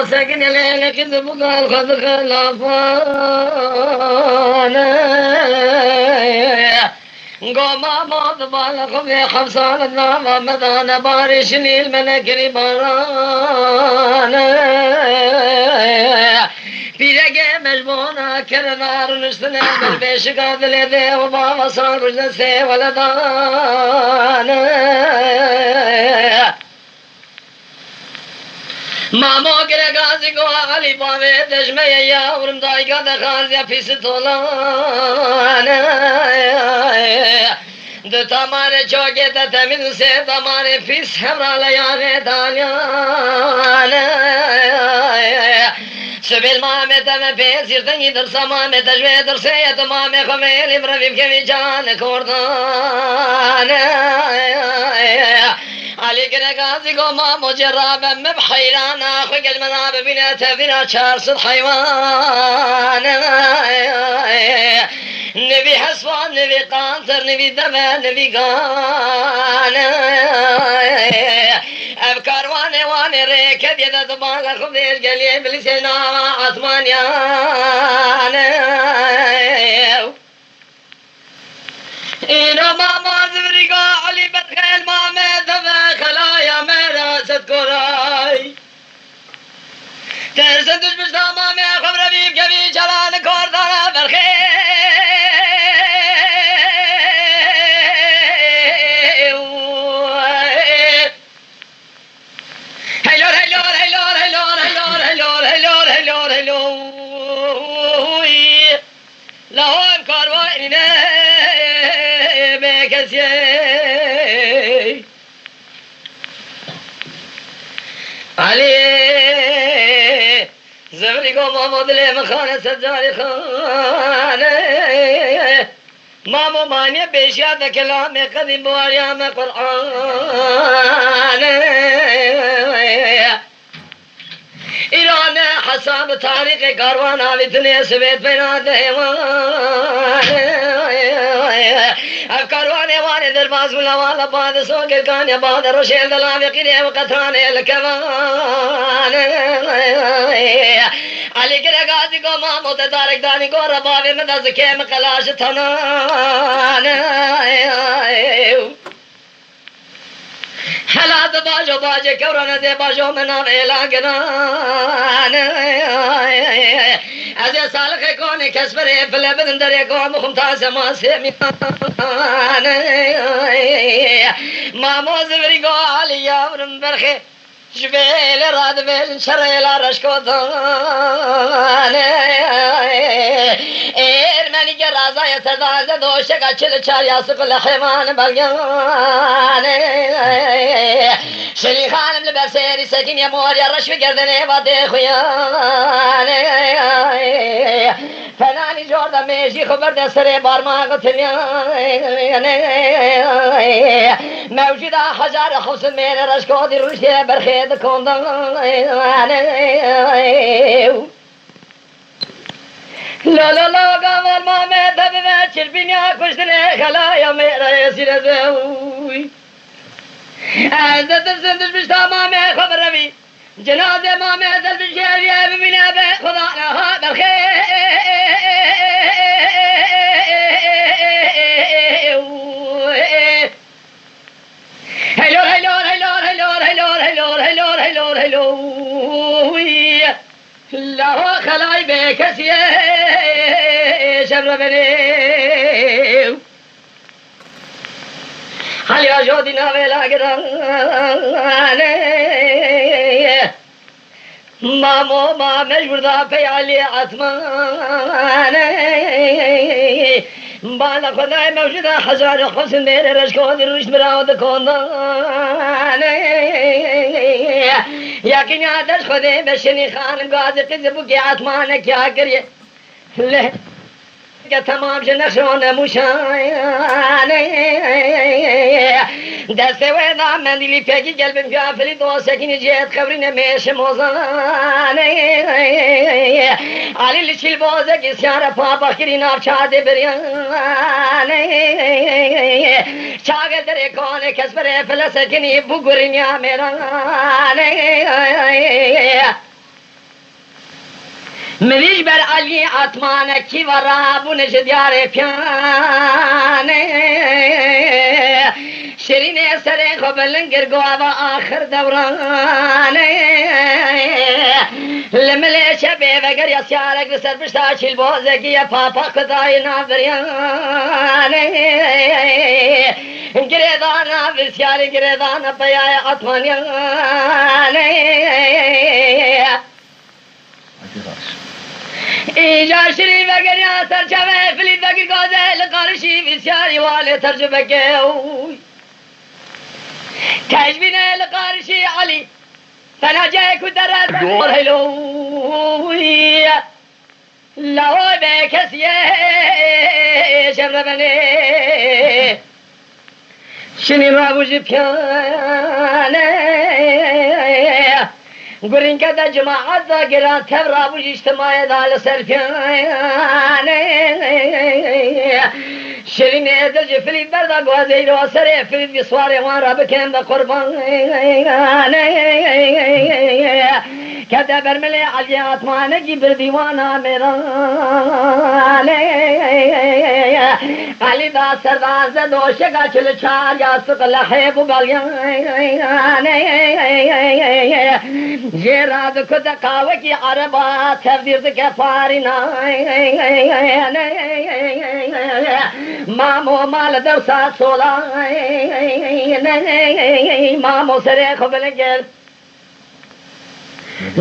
ساكن الليل كذب قال قد خلافانا قوما موت بالكم يا خمسان النام مدان بارش الملك ربانا بيرجع مجبونا كرنار نشتنا بالبيش قابل ذي وما وصار رجل ولدانا مامو گرگازی کو علی باوی دشمه یا ورم دایگا دخازیا پیس تولان دو تماره چوکه تا تمیز سه تماره پیس همرا لیاغه دالیان سبیل مامه تمه پیسیر تنگی درسا مامه تجوه درسه تو مامه خمیلی برفیم که جان کردان علی گرگازی کو مامو جرابم بحیران آخوی کلمنا ببینه تفینا 400 حیوان نبی حسوان نبی قانتر نبی دمه نبی گان اب کاروانه وانه ریکد یده دبالا خوب دیر گلیه بلیسینا عثمانیان اینو ماما زبریگا علی بدخیل مامه دفع خلایا میرا ست کرائی ترسن دوش بشتا مامه خبر بیب کبی چلان کردانا برخیل لهم کاروانینه بکسی علی زبری کو مامو دل مخانه سجاری خانه مامو مانی بیشیات کلام قدیم بواریام قرآن ایران حساب تاریخ کاروان آویتنے سویت پینا دیوان اب کاروان وانے درباز ملاوالا بعد سوکر کانیا بعد روشیل دلاوی قیرے وقتانے لکوان علی گرگازی کو مامو تدارک دانی کو رباوی مدز کیم قلاش تنان حالات باجو باجه کورانه ده باجو منام اعلان گنان از سالخ کونه کسبره فله بدن در قوم خمتاز ما سمیان مامو زبری گو علی یاورم برخه جبیل راد بیل شریلا رشکو دان ایرمنی که رازای تردازه دوشگا 44 یاسق لحیمان بلگان شری خانم لبسیری سکین یا مور یا رشوی گردنه و دیخویان فنانی جورده میشی خبر دستره بارماغ تریان موجوده حجار خمسون مین رشکو دی روشی برخید کندان لا لا لا قمر ما ميت بماتشر بنيا كشتني خلايا ميرا يسير زوي عزت الزندش بشتا ما مي خبر ربي جنازة ما ميت البشير يا بمنا بي خضانا هذا الخير هلو هلو هلو هلو هلو هلو هلو هلو هلو لا خلاي بكسي شر بني هل يا جودنا ولا قدر مامو ما مجبور ذا في علي عثمان بالا خداي موجودة حجار حسن ميري رشكون الرشد براود كونان ياكن يادش خدي بشني خان غازي قذبو كي عثمان كيا كريه له تمام جنخشون موشان دسته ویدا مندیلی پیکی قلبم کافلی دو سکینی جهت خبری نمیشه موزان علی لچیل بازه کسیار پا بخیری ناف چاده بریان چاگه در کانه کس بره فلسکنی بگرین یا میران مریج بر علی عطمانه کی و رابونش دیار پیانه شیرین سر خبلنگر گوا و آخر دورانه لمل شبه وگر یا سیارک بسر پشتا چیل بوزگی یا پاپا خدای نابریانه گریدانا بسیاری گریدانا پیای عطمانیانه اینجا شریف اگر یا سرچوه فلید بگر گازه لقارشی بسیاری والی ترجمه که تجبینه لقارشی علی فنجه کدرت هلوی لو به کسیه شبر بنه شنی رابوجی پیانه گرین که دا جماعت دا گران تب رابوج اجتماعی دا لسر پیانه شرین ازل جفلید بردا گوازی رو سر فرید بسوار وان را بکن دا قربانه که دا برمل علی عطمانه کی بر دیوانا میرانه علی دا سردان زد و شکا چل چار یا سق لحیب و گلیانه یہ راد خود قاوہ کی عربات تفدیر کے پارینا مامو مال در سات سولا مامو سرے خبل گل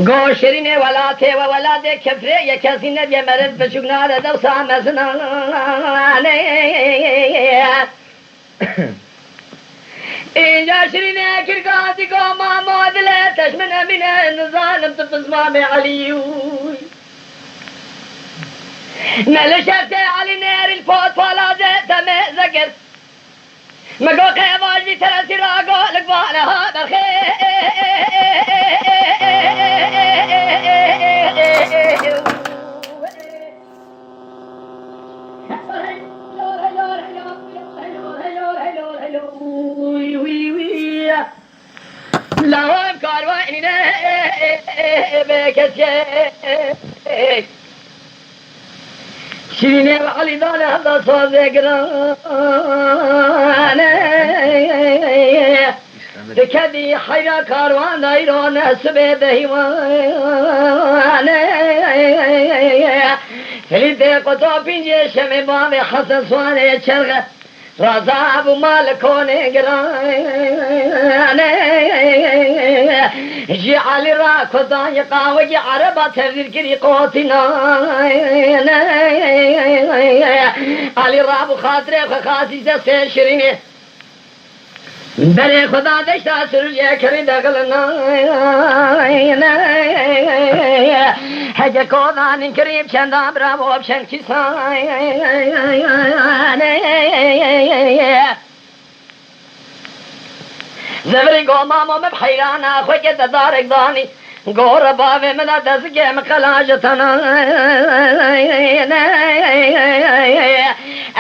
گو شرین ولا تھے و ولا دے کفرے یہ کسی نے یہ مرد پچکنا در سا مزنا اینجا شرین کرکاتی کو محمود لے تشمن من ظالم تفزمام علیوی ملشت علی نیر الفوت فالا زیت میں ذکر مگو خیواج بھی ترسی راگو لگوانا هذا الخير لهم كاروانين بكسي شيرين وعلي دانا هذا صادق رانا تكدي حيرا كاروان دايرون سبيد هيوانا فليدي قطو بينجي شمي بامي حسن سواني چرغة رازاب مالكوني قراني جعل راك ضايقا وجي عربة تفذير كري قوتنا علي راب خاطري وخاسي جسي شريني بلي خدا دشتا سرجي كري دخلنا هجا كودان كريم شندا برافو بشن كسان زبري گو مامو میں بحیرانا خوی کے دارک دانی گو رباوے منا دس کے مخلاجتنا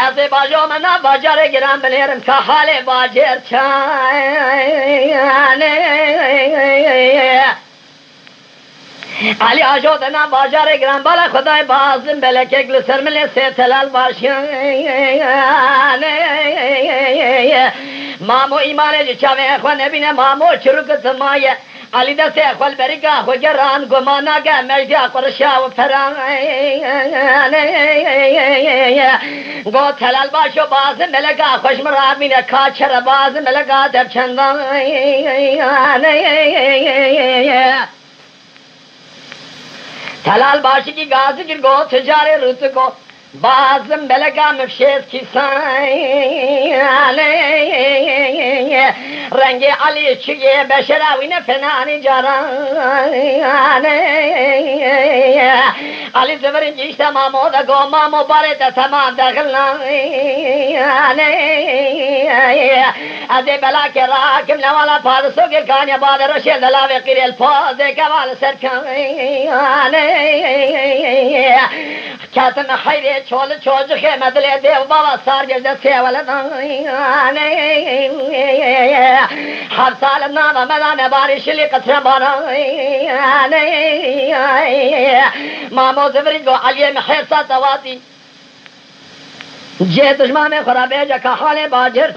ایسے باجو منا باجار گرام بنیرم کا حال باجر چھانے علی آجو دنا باجار گرام بالا خدای بازم بلک اگل سر ملے سے تلال باشیانے مامو ایمانے جو چاوے اخوان نبینے مامو چرکت مایه علی دسته اخوال بریگا خو گران گمانا گا مجدی قرشا و فرانه گو تلال باشو باز ملگا خوش مرامینه کاچر باز ملگا در چندانه تلال باشی کی گاز گر گو تجار روت گو بازم ملگا مفشیز کسانه رنگ علی چیه بشراوی نفنانی جارانه علی زبرین جیشتا مامو دا گو مامو باره دا تمام دخلنانه از بلا که راکم نوالا پادسو گرکانی باد رشید دلاوی قیل پاز کمال سرکانه کاتم خیره چول چوجخه مدل دیو بابا سار گرده سیولد هر سال نام مدان بارش لی قطر بارا مامو زبرید گو علی محیصا تواتی جه دشمن خرابه جا که حال باجر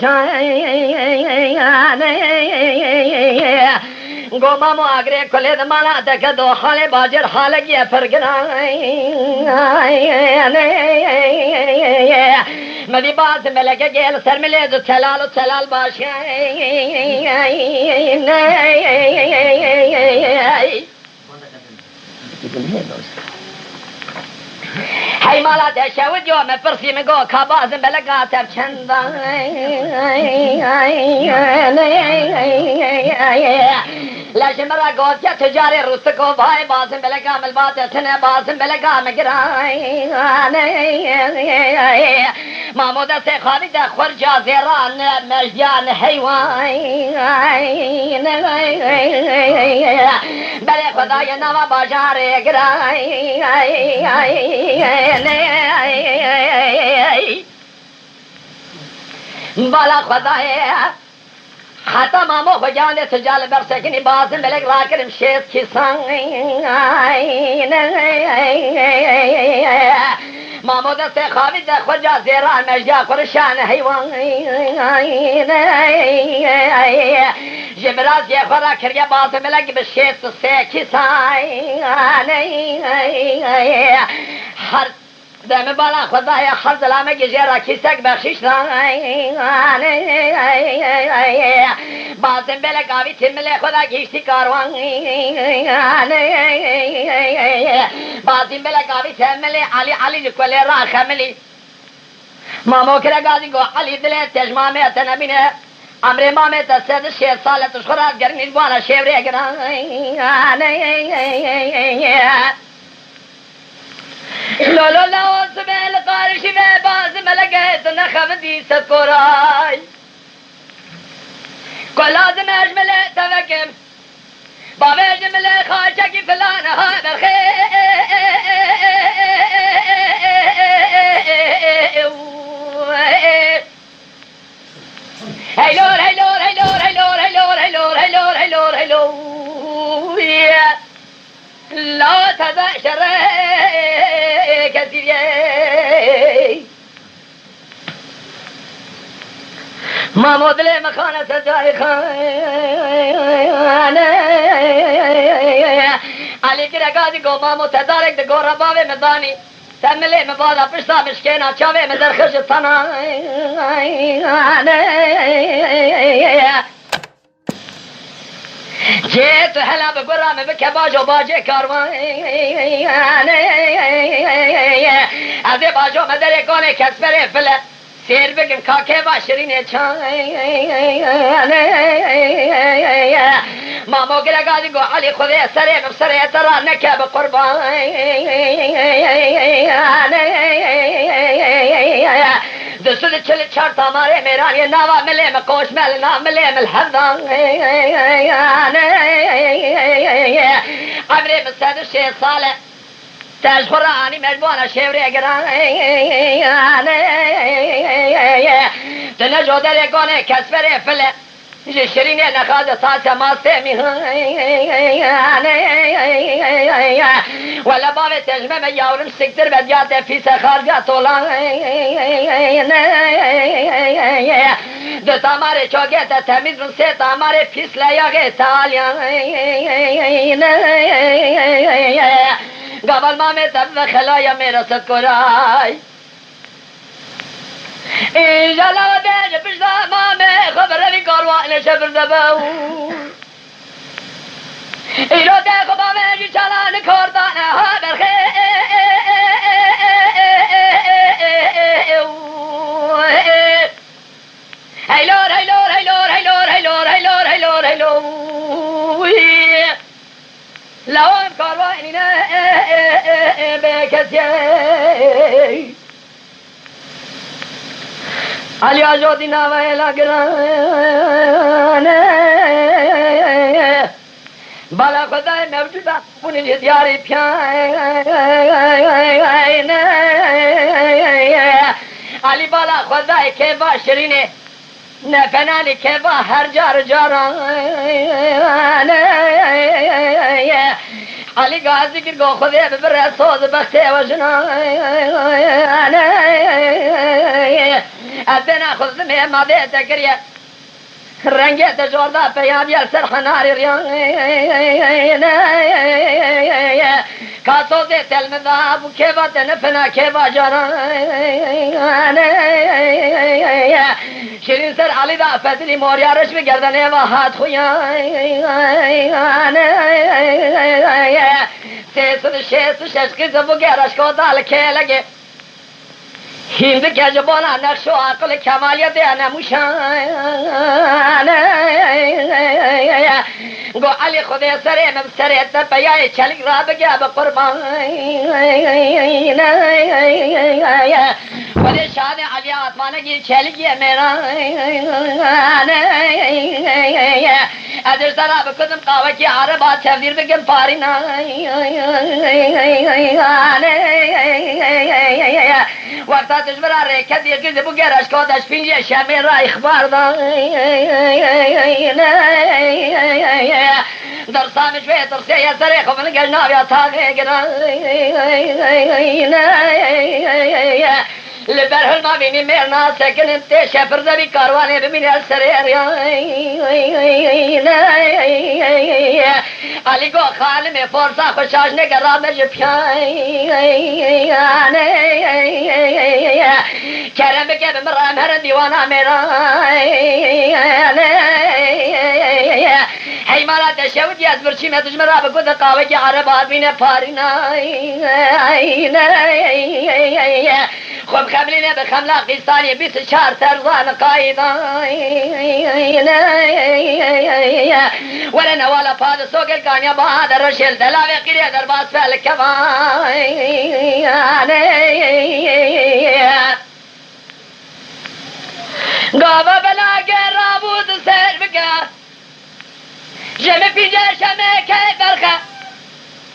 گو مامو آگره کلید مالا تک دو حال باجر حال گیا مدی باز ملکه گیل سر ملی دو چلال باشی هی مالا تشود جو مفرسی مگو کابازم بلگاتر چندان لش مرا گوت یا تجاری روست کو بھائی بازم بلگا ملبات تنه بازم بلگا مگرای مامود سے خوابی ده خرجا زیران مجدیان حیوان بله خدای نوا باجار گرای بالا خدای حتی مامو خجانه تجال برسکنی بازم بلگ را کرم شیط کسان مامو دست خوابی ده خجا زیران مجدا خورشان حیوان جبراز یه خورا کرگه بازم بلگ بشیط سه کسان هر دم بالا خدای هر ظلامه گجرا کیسک بخشش بازم بلگاوی تیمله خدا گیشتی کاروان بازم بلگاوی تیمله علی لکولی را خملی مامو کرگازی گو علی دلی تجمامه تنبینه امر مامه تسد 6 ساله تشخراز گرنید بالا شیوری گران لولو لاوز بل قارشی به باز ملگه تو نخمدی سکوراي کلاز مجمل توکم بابه جمل خاچکی فلان ها برخی هیلور هیلور هیلور هیلور هیلور هیلور هیلور هیلور هیلور لا تباشر كثير ما مودله مخانه سجاي خان علي كرغازي گو ما متدارك د گورا باوي مداني تملي مبادا پشتا مشكينا چاوي مدرخش ثنا جيت هلا بقرام بكباجو باجي كاروان ازي باجو مدري كوني كسبري فلا سير بكم كاكي باشرين چان مامو گرگازي گو علي خذي سري بسري ترى نكا بقربان دستل چل چار تامارے میرانی ناوا ملے میں کوش مل نا ملے مل حردان عمري بسد 6 ساله تاج خورانی مجبونا شیوری گران تنجو دل گونه کسبری فله شیرینه نخواهد ساسه ماسته میهن ولا باب تجمه به یاورم سکتر بدیات فیس خارجه طولان دو تاماره چوگه تا تمیز من سه تاماره پیس لیاگه تالیان قبل ما میں تب خلایا میرا ستکرائی ایجالا و بیج پشتا ما میں خبر روی کاروان شبر دباو ایلو دیکھو با میں جی چلان کھوردان ها برخی هیلور هیلور هیلور هیلور هیلور هیلور هیلور هیلور لوام کاروانی نه بکسی علی آجودی نوه لگران بالا خدای موجوده بونی دیاری پیان علی بالا خدای که با شرینه نفنانی که با هر جار جاران علی غازی که گو خودی ببره سوز بخته و جنان ادنا خود زمه ماده تکریه رنگت جوردا پیام یل سر حناری ریان کاتو ده تلمذا ابو که با تنفنا که با جاران شیرین سر علی دا فتلی موریارش بگردنه و هات خویان سیسد شیست ششقی زبو گرش کو دال که لگه هند که جبانا نقش و عقل کمالیت نموشان گو علی خود سره من سره تپیای چلیک را بگه بقربان خود شاد علی آتمانگی چلیکی میران ادر سرا بکدم قاوه کی عربات تفدیر بگم پارینا وقتا تجبرا ریکت یکی زبو گرش کودش پینجی شمین را اخبار دا در سامش به ترسی یا سری خوبن گجناب یا تاقی گران لبرهل ما بینی میرنا سکن انتی شفر زبی کاروانی ببینی السری علی گو خانم فرصا خوشاش نگرامش پیان کرم بکه بمرام هر دیوانا میران حیمانات شودی از برچی متش مرا بگود قاوه که عربات بینه پارینا خب خبلینه به خملاقیستانی 24 سرزان قایدان ولا نوالا پاد سوق القانيا بعد الرشل دلاوي قريه درباس فالكمان قابا بلا قرابود سير بقى جمع في جشمه كي برخه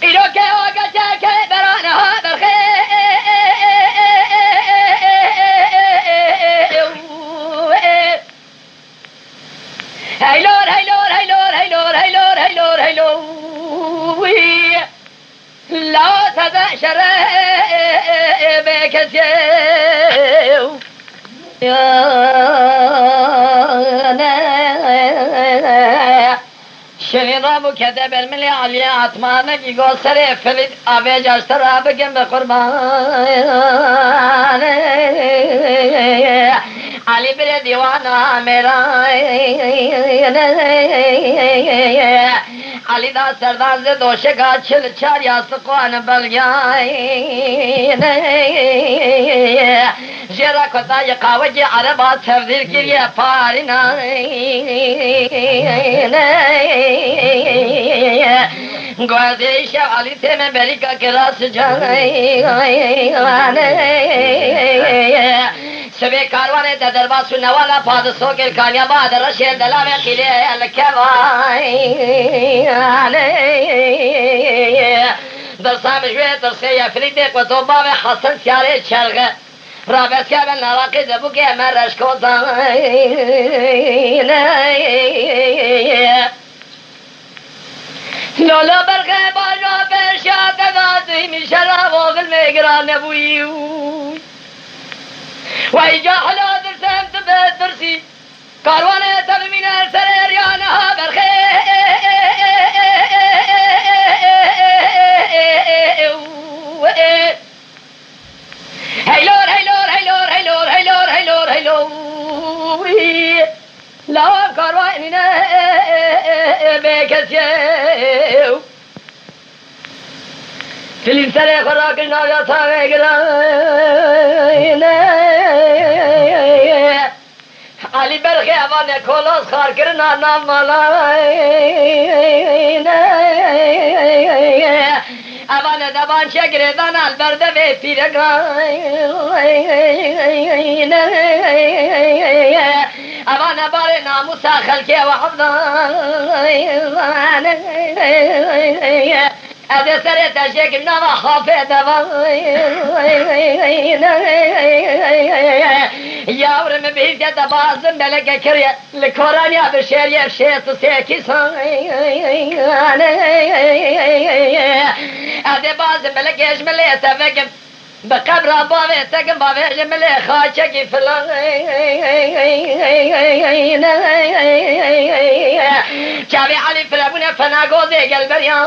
إلو كي وقتا كي برانها برخه هيلور هيلور هيلور هيلور هيلور هيلور هيلور لا تذا شرابك الجو شرين رابو كتب الملي علي عطمانك يقول سري فلد أبيج اشترابك بقربان علی بر دیوانا میرا علی دا سردان ز دوشگاه چل چار یاستقوان بلگای جرا کتا یقاوج عربات تفضیل کریه پارینا گوازی شب علی تیم بریکا کراس جانی سبی کاروانه تا درباس و نوالا پاد سوکر کانیا بعد رشید دلاوی قیلی الکوای در سامشوی ترسی افریدک و توباوی حسن سیاره چرغه رابط که به نراقی زبو که من رشکوزان لولا برخه باجا برشاد دادی میشرا واغل میگران نبویو و ایجا حلا درسم تبه درسی کاروانه تبمین سر اریانها برخه هیلور هیلور هیلور هیلور هیلور هیلور هیلور لا کاروانه بکسیو فیلم سر خوراکش نایا ساوه گران علی برخی اوان کلاس خار کرنا نام مالا اوان دبان شگردان البرده به پیرگان اوان بار ناموس خلقه و حفظان از سر تشکر نوا خافه دوان یاورم بیزید بازم بلگه کریه لکورانیا بشیریه شیست و سیکیسان از بازم بلگه جمله تفکم بقبر باوی تگم باوی جمله خاچکی فلان چاوی علی فرابونه فناگوزه گلبریان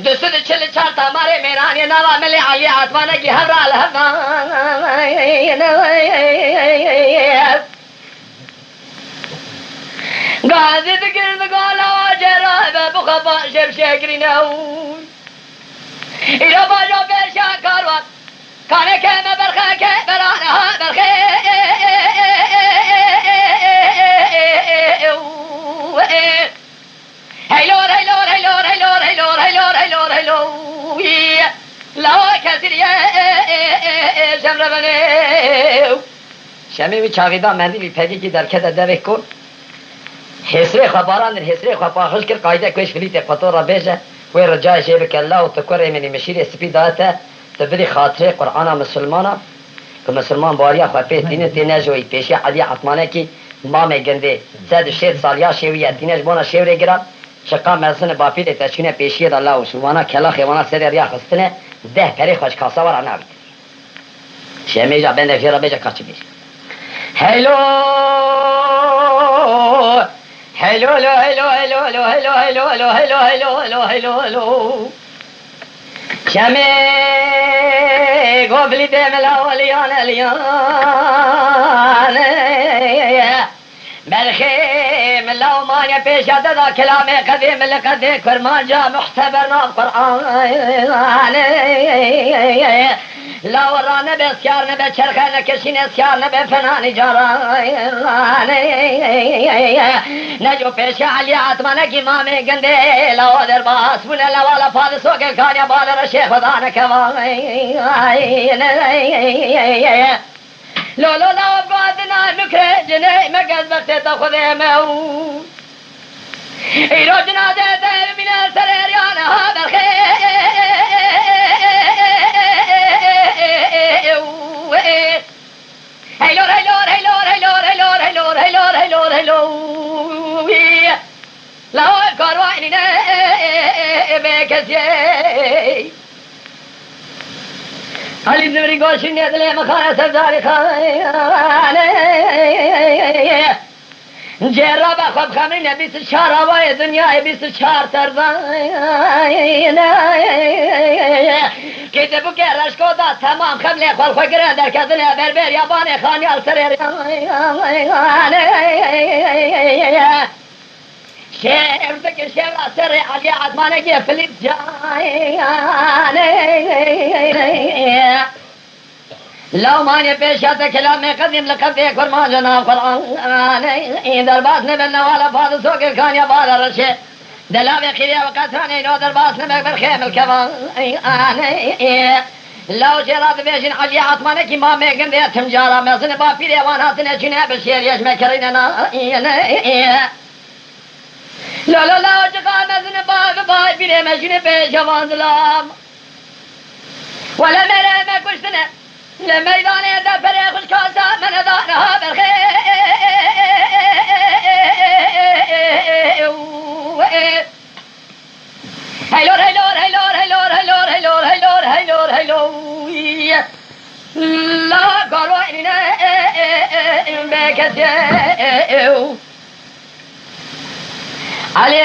دوستو چل چار تاماره میرانی نوا ملی علی عطوانه کی هر رال هفان غازی دکر دگالا جرا بخبا شب شکری نهون ایرا باجا برشا کاروان کانه که مبرخه که برانه ها برخه هیلور هیلور هیلور هیلور هیلور هیلور هیلور هیلور لاوا کسیریه شمره بنه شمی چاقیدا مندی بی پگی کی در کده دوه کن حسره خباران در حسره خبار کر قاعده کوش فلیت قطور را بیجه و رجای شیب که الله و تکره منی مشیر سپی داته تبدی خاطره قرآن مسلمانا که مسلمان باریا خواه پیش دینه تینه جوی پیشی علی عطمانه کی مام گنده زد شید سالیا شیویه دینش بونا شیوره گرم شقا مرسن باپیل تشکینه پیشی دا الله و شوانا کلا خیوانا سر ریا خستنه ده پری خوش کاسا ورا نبید شمی جا بنده فیرا بیجه کچی بیش هلو هلو هلو هلو هلو هلو هلو هلو هلو هلو هلو هلو هلو شمی قبلی دملا ولیان الیان بلخي من لو ما يبيش هذا كلامي قديم لقد كرمان جاء محتبرنا القرآن لا ورانا بسيارنا بشرخنا كشين سيارنا بفنان جاران نجو بيش علي عطمنا كي مامي قندي لا ودر باس بنا لا ولا فاضي سوق الكانيا بالر الشيخ ودانا كمان لو لو لا بعدنا نكره جني مقد وقت تاخذ مو ايرو جنازه دير من السرير هذا الخير هيلور هيلور هيلور هيلور هيلور هيلور هيلور هيلور هيلور لا كرواني بكسي علي زمري قوشي نيدلي مخانة سبزاري خانة جرابة خوب خمرين بيس شار هواي دنيا بيس شار ترضاين كتبو كرش كودا تمام خملي خوال خوكران در كذنه بربر ياباني خاني السرير شعر ذكر شعر سري علي عثمانة كيف فليب جاي لو ما نبيش هذا كلام قديم لقد يكون ما جناب قرآن درباس نبلنا ولا فاض سوق الكان يا بعض الرشي دلاب خيريا وقسراني لو درباس نبك بالخيم الكمان لو جراد بيشن علي عثمانة كي ما ميقن دي تمجارة مصن بافير يواناتنا جنها بالشير يشمى كريننا لا لا لا جقا مزن باب باي بيري مجن بيشوان ظلام ولا مرة ما كشتنا لميدان يدا فريق الكاسة من دارها بالخير هيلور هيلور هيلور هيلور هيلور هيلور هيلور هيلور هيلور لا قالوا إننا بكسيو علي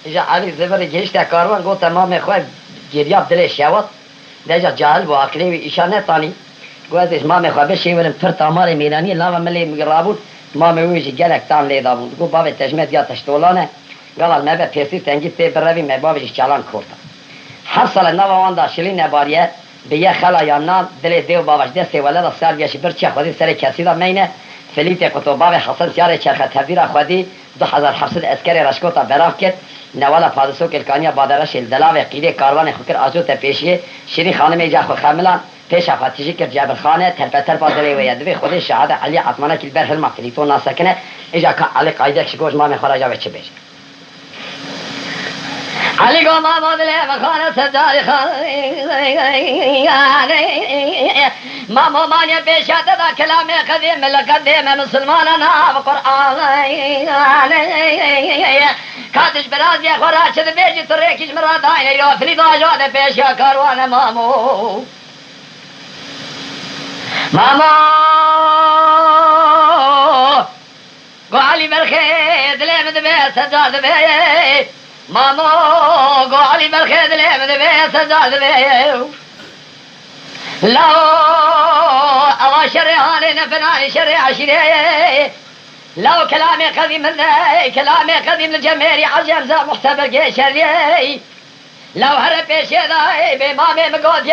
إجا علي زبر جيشتا كاروان قو تمام خواه جرياب دل شاوت دجا جاهل و عقلی و ایشانه تانی گوزش مام خواه بشی ولم پر تامار میرانی لاما ملی مگرابون مام ویجی گلک تان لیدا بود گو باب تجمد یا تشتولانه قال ما بپرسی تنگی تی بروی ما بابش چالان کورتا هر سال نوان داشلی نباریه به یه خلا یا نام دل دیو بابش دسته ولد سر بیاشی بر چه خودی سر کسی دا مینه فلیت قطباب حسن سیار چرخ تبدیر خودی 2700 اسکر رشکوتا براف کرد نوالا پادسو کلکانیا بادرش الدلاو قیده کاروان خوکر آجو تا پیشیه شیری خانم ایجا خو خاملان پیش افاتیجی کرد جابر خانه ترپتر بادره و یدوی خود شهاده علی عطمانه کل برحل مقتلیتو ناسکنه ایجا که علی قایده کشگوش مام خراجا و چه بیشه علی گو محمود خانه سجاری خانه مامو مانی پیشت دا کلام قدیم لقدیم مسلمانانا و قرآن کاتش برازی خورا چد بیجی تو ریکش مراداین یا فرید آجاد پیش یا کاروان مامو گو علی برخی دلیم دبی سجاد دبی مامو گو علی برخی دلیم دبی سجاد دبی لو أوا شريعاني نفناني شريع عشيري لو كلامي قديم كلامي قديم الجميري عجم زا محتبر قيشري لو هربي شذاي بمامي مقودي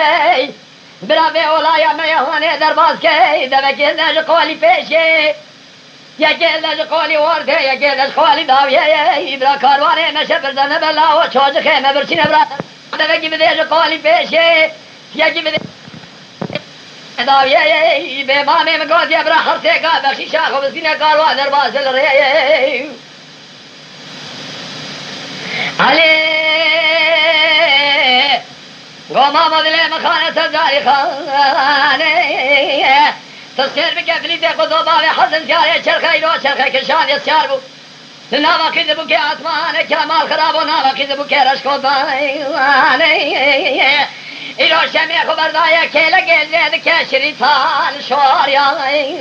برافي ولايا ميهوني درباز كي دبكي ناج قولي بيشي يكي ناج قولي وردي يكي ناج قولي داوية برا كارواني نشبر زنبلا وشوج خيمة برشين برا دبكي بديج قولي بيشي يكي بديج داویه به مامه مگودی برا خرسه کا بخشی شاخو بسینه کاروا درباز ره علی گو ماما دل مخانه سزاری خانه تصویر بکفلی ده قدو باوی حسن جاره چرخه رو چرخه کشان یسیار بو ناوکی دبو که آسمانه کمال خرابو ناوکی دبو که رشکو بانه ایرو شمی خبردایه که لگه که شریطان شوریانه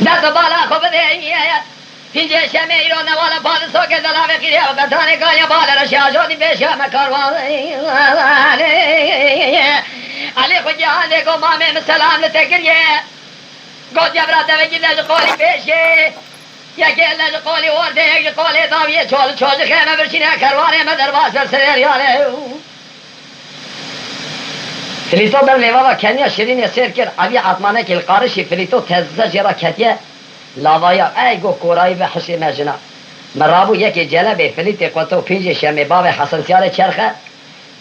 دست بالا خوب دیگه پینجه شمی ایرو نوالا پادسو که دلاوه خیره و بطانه کالیا بالا رشیا شدی بشه مکاروانه علی خود جهان دیگو مامه مسلام لتگریه گو جبرات دوگی لج قولی بشه یکی لج قولی ورده یکی قولی داویه چوز خیمه برشینه کروانه مدرباس بر سریریانه فلیتو بر لیوالا کنیا شیرین سیر کر علی عطمانه که القارشی فلیتو تزه جرا کتیه لاوایا ای گو کورایی به حسی مجنا مرابو یکی جلبه فلیت قطو پینج شمی باب حسن سیار چرخه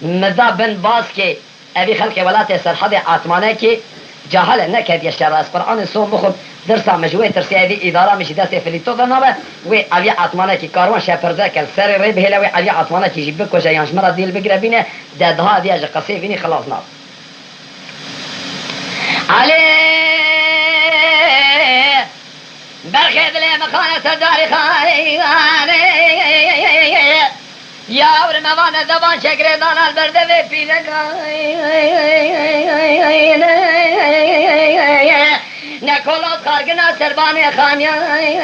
مدا بن باز که اوی خلق ولات سرحد عطمانه که جاهل نکد یشتر از قرآن سوم بخود درسا مجوه ترسی اوی اداره میشه دست فلیتو دنابه و اوی عطمانه که کاروان شپرزه کل سر ری بهله و اوی عطمانه که جی بکشه یانش مرا دیل بگره بینه دادها دیاج قصی بینی خلاص ناب علی برخی دل مخانه سرداری خانه یاور موان زبان شکر دانال برده و پیلگای نکولات خارگنا سربان خانیای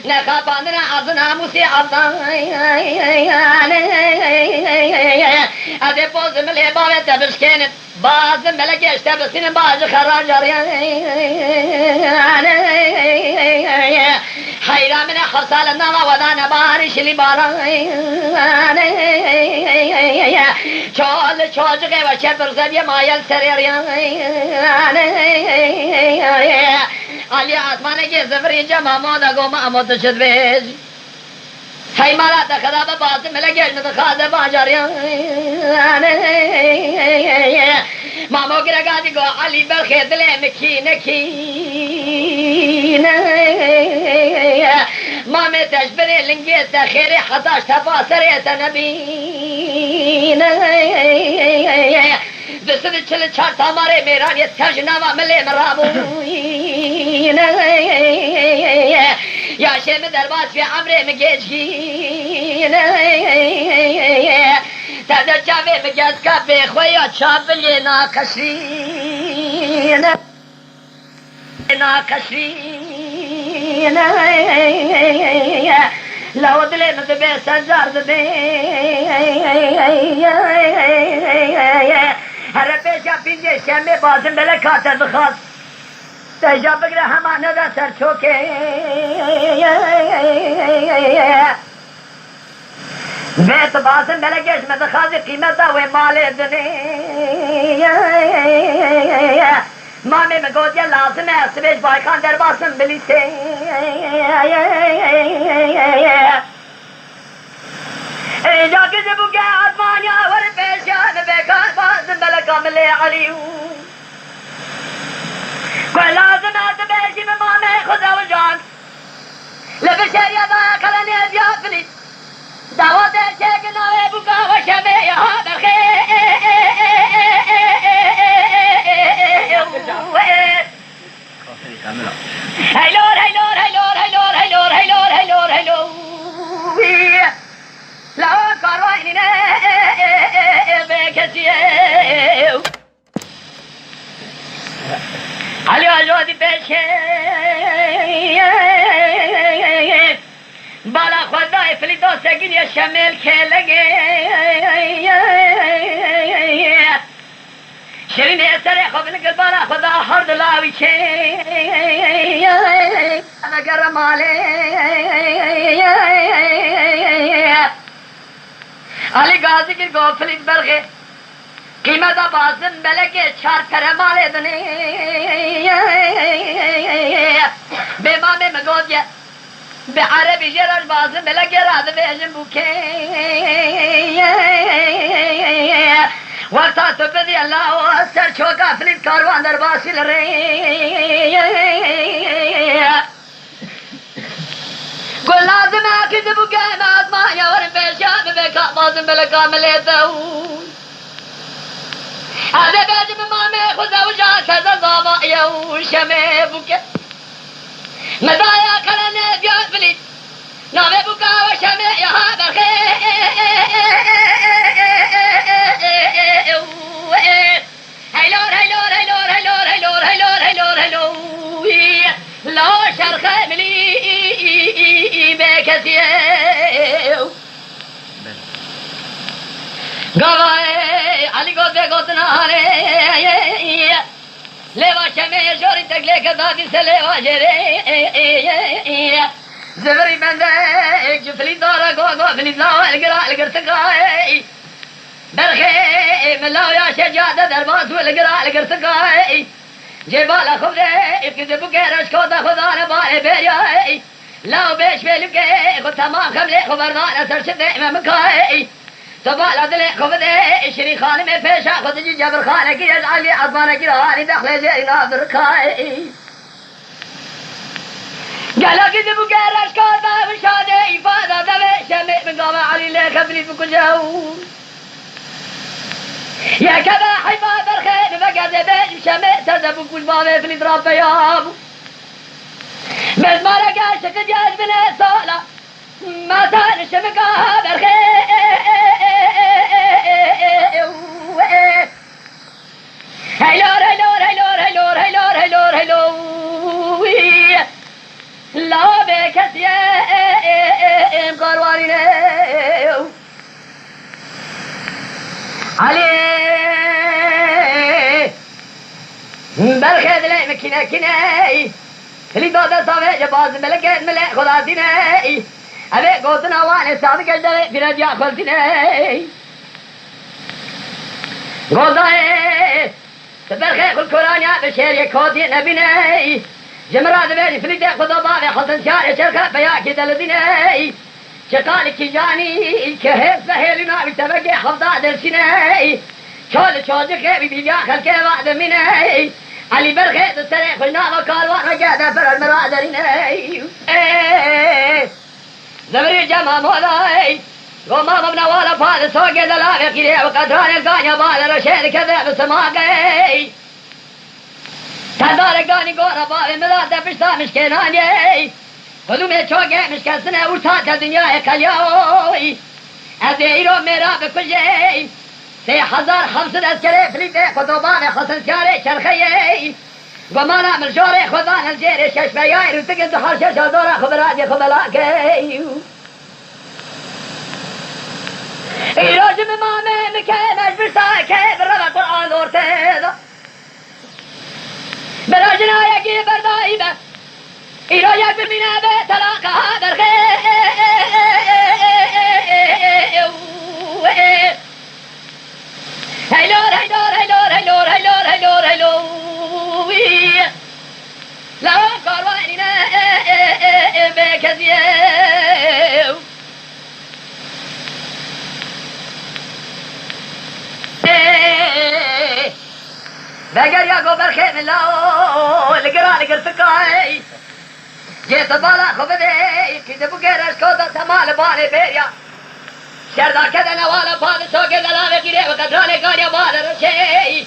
نخاباندن عبد ناموسی عبدای از پوز ملی باوه تبشکن باز ملکش تبسین باز خراج حیرا من حصال النما ودان بارش لبارای چول جگه و چه برزدی مایل سریریان علی آسمانه که زفری جمع مادا گو محمود شد بیج حیمالات خراب باز ملکش متخاذ باجاریان مامو گرگادی گو علی برخی دل مکی مامي تجبري لنجيت خيري حطاش تفاصريت نبين دسد چل چار تامارے میران یہ تجنوا ملے مرابوین یا شیم درباز فی عمرے مگیجگین تدر چاوے مگیز کا بے خویا چابلی ناکشین لو دلے میں بے سزار دے هر پیشا پینجه شمه بازم بله کاتر بخواست تجا بگره همانه دا سر چوکه بیت باسم ملکش مدخازی قیمتا و مال دنیا مامی مگود یا لازمه سبیش بایخان در باسم بلیسه اینجا که زبو که آسمانیا ور پیشان بکار باسم ملکا ملی علیو کوئی لازمه سبیشی میں مامی خدا و جان لبشر یا با کلنی ازیاد بلیس دعوت شیخ نوے بکا و شبه یہاں درخیر هیلور هیلور هیلور هیلور هیلور هیلور هیلور هیلور لا کاروانی نه بکسیه علی آجادی پیشه بالا خدای فلیدو سگین یا شمل که لگه شیرین اثر خوب نگل بالا خدا هر دلاوی چه اگر ماله علی غازی کی گو فلید برغه قیمت بازم بلکه چار پر ماله دنه به مامه مگود یا به عربی جرش بازم بلکه راد بیشم بوکه وقتا تو بدی اللہ و سر چوکا فلید کاروان در باسی لره گل لازم آکی زبو که نازما یور پیشان بکا بازم بلکا ملیتا ہوں آده بیجم مامه خدا و جا کزا زاما یو شمه بوکه مدایا کلنه بیاد فلید نامه بکا و شمه یها برخه هیلور هیلور هیلور هیلور هیلور هیلور هیلور هیلور لا شرخه ملی بکسیه گواه علی گود بگود نهاره لیوا شمه جوری تگله که دادی سه لیوا جره زبری بنده جفلی داره گو فلی لاو الگر سکای برخی ملاو یا شجاده در باز و الگر سکای جبال خوب ده اکی زبو که رشکو ده خدا نباره بیای لاو بیش بیلو که خود تمام خمله خبردان سرشده ممکای تو بالا دل خوب ده شری خانه میں پیشا خود جی جبر خانه کی علی عظمانه کی روحانی دخل جی نابر کھائی گلا کی دبو کے رشکار با شاده افاده دوے شمع مقام علی لے خبری بکل جاؤ یا کبا حیفا برخیر وقت بیج شمع تزبو کل باوے فلی دراب بیابو مزمارا کا شکل جاج بنے سالا ما تان شمکا برخیر هیلور هیلور هیلور هیلور هیلور هیلور هیلور لا بکسیه قروانی نه علی برخید لی مکینه کینه لی داده ساوه جباز ملکت ملک خدا دینه اوه گوتن آوان ساوه کشده فیرد یا خلطینه گوزه برخید کل کرانیا به شیر یک کودی نبینه جمرات بیجی فلیده خدا باوه حسن شار چرخه بیا کی دلدینه شقال کی جانی که حس بهلی ناوی تبگه حفظه دلشینه چول چوجه بی بیا خلقه وعد مینه علی برخه دو سره خوشنا و کالوان و گهده پر المرادرینه زمری جمع مولای گوما مبنا والا پاد سوگه دلاوه کیره و قدران گانیا بالا رشید کده بسماقه تدارگانی گورا باوی مدار دپشتا مشکنانی خدوم چوگه مشکسنه ارتاد دنیای کلیاوی از ایرو میرا بکجه 3500 اسکره فلیده خدوبان حسن سیاره چرخیه و مانا ملجور خدا نلجیر ششبیای رو تگل دخار ششا دورا خبرات خبلاکه ایرو جم مامه مکه مجبر ساکه برا قرآن دورته برا جنایه کی بردائی بس ایرو یک برمینه به طلاقه ها درخه به کسیه بگر یا گوبر خیم لاو لگرا لگر سکای جیت بالا خوب ده کی دبو گرش کو دا تمال بانه بریا شردا کده نوالا پاد سو کے دلاوے گیرے وقدرانے گاریا بال رشی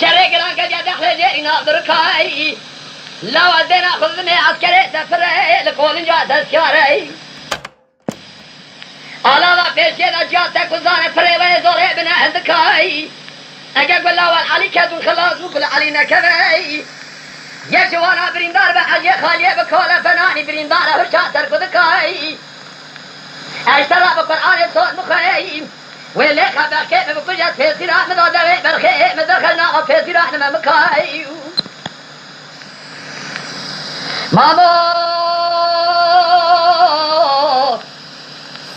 شرے گران کے دخل جری ناب درکای لاو دینا خود میں عسکر سفر لکول جا دسیارے علاوه پیشے دا جاتے گزارے پھرے وے زورے بنا ہندکائی اگر قول اول علی کدون خلاص وكل علي نكبي يا جوانا بريندار بحاجة خالية بكولا فناني بريندار هشاتر كذكاي اشترى بقرآن بصوت مخيم وليخا بحكي بكل جات في سراح مدو دوي برخي مدخلنا في سراح لما مكاي مامو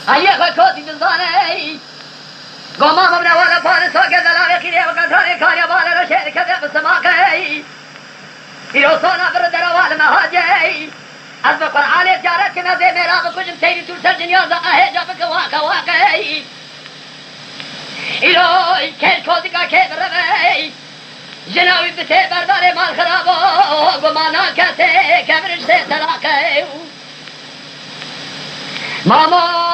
ايخا كوتي جزاني قوما مبنى ولا فارس وقد لا بخيري وقد هاري كاريا بالا رشيد كذب السماقي يروسونا برد روال مهاجي أسبق قرآن جارت كنا زي ميرا بكجم سيري تول سرجن يوزا أهي جابك واقع واقعي إلوي كيل كوزيكا كيب ربي جناوي بسي برداري مال خرابو قمانا كاسي كبرش سي تلاقي مامو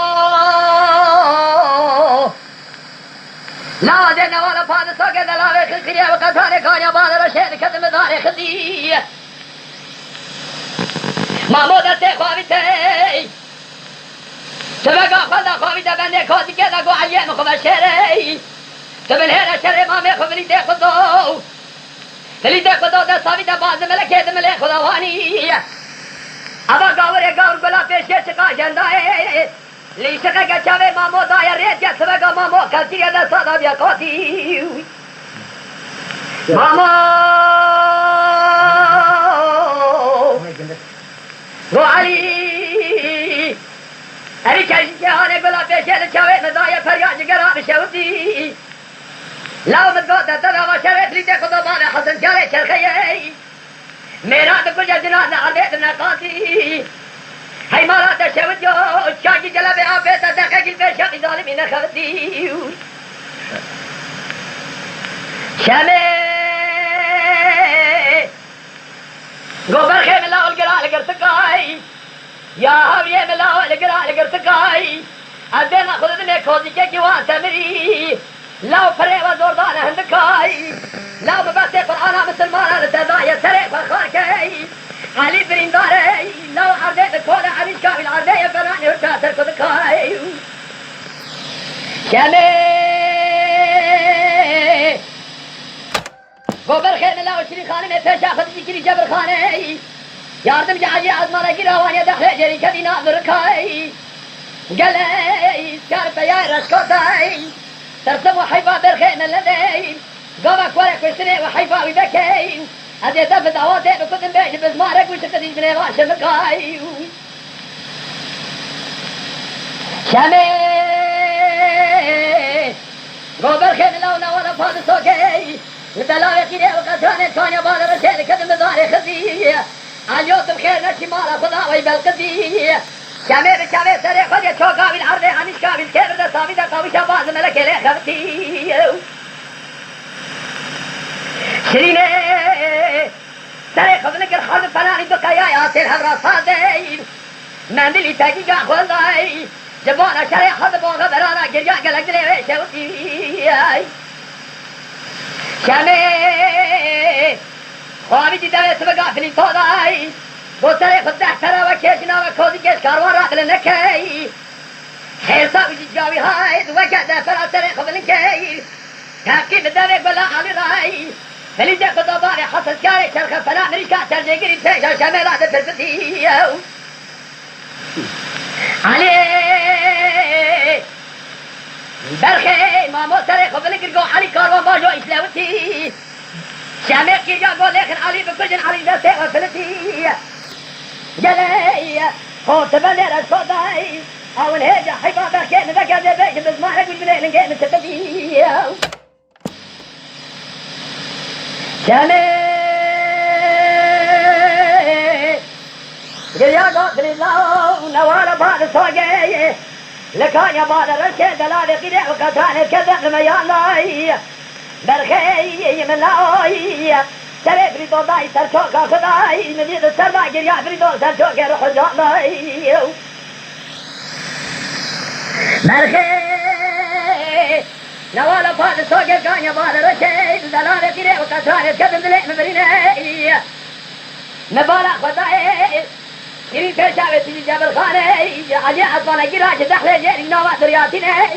لا دينا ولا فاد سوق دلاوي خلقيا وقتاني كانيا بال رشيد كدم داري خدي مامو دسي خوابتي سبقا خلدا خوابتا بندي كوزي كذا قو عيام خبشيري تبل هيرا شري مامي خبلي دي خدو تلي دي خدو دا صابتا باز ملكي دملي خدواني ابا قاوري قاور قلا پیشي شقا جندائي لی شقا کا چاوے مامو دایا ریت یا سبقا مامو کسی دا سادا بیا قوتی مامو گو علی اری چشی چهانے گلا پیشے دا چاوے مدایا فریاد جگرا بشوتی لاو مدگوتا تدا و شرف لیتے خدو بابے حسن چارے چرخیے میرا دا کجا جناد علیت نقاتی هاي مرات شوت جو شاكي جلبي عبيت دقيق البشر ظالمين خذتي شامي غوبر خيم الله القراء لقرتكاي يا هاوية من الله القراء لقرتكاي أدينا خذتني كوزي كيكي وانتمري لو فري وزوردان هندكاي لو ببسي قرآن مسلمان لتدايا سريع فخاركي علي برينداري لو عرديت كولا علي شكاوي العردية بناني وشاتر كذكاي شامي غوبر خير من الله وشري خاني مفيش اخذ ذكري جبر خاني ياردم جعجي عزمانا قراواني دخل جري كذي ناظر كاي قلي سكارب يا رشكوتاي ترسم وحيفا برخير من لدي قوبك ورق وشتني وحيفا وبكين هذه دفت عواتي بكتن بيش بزمارك وشتدي من غاش مكاي شامي غوبر خير لونا ولا فاضي سوكي لتلاوي كيري وقتاني كانيا بال رشيد كدم داري خزي عيوت الخير نشي مالا خداوي بالقدي شامي بشامي سري خدي شوكا بالعرضي عنيشكا بالكبر دا صامي دا قوي شباز ملكي لي خبتي شريني سري خبلك الخلق فناني دكايا ياسر هالرصادين مندلي تاقيقا خلداي جبانا شري خلق بوغا برانا قريا قلق لي شوتي شامي خوابي دي دوي سبقا فلي صوداي بو سري خدح ترى وكيشنا وكوزي كيش كاروان راق لنكي حيصا وجي جاوي هاي وكذا فرا سري خبلنكي تاكي بدوي بلا علي راي فلي جاكو دوباري حصل كاري شرخة فلا مريكا ترجيقري بيشا شاميرات الفلفتية علي برخي مامو سري خبلنك رقو علي كاروان باجو إسلاوتي شامير كي جاكو ليخن علي بكجن علي دا سيغو فلتي جلي خوت بندر الصداي أول هيجا حيبا برخي نذكر دي بيش بزمارك وجبني لنجي من ستبية شامي گریا گفتن الله نوال بعد ساقه لكان يا بعد رشد دلال قرع وقطان كذب لما يالله برخي من لاي سري فريدو داي سرچوكا خداي من يد سربا گریا فريدو سرچوكا روح جالله برخي نوال بعد ساقه كان يا بعد رشد دلال قرع وقطان كذب لما بريني نبالا خداي يريد كشافة تجي جبل خانة عجي أطفال قراش دخل جيري نوات رياتنا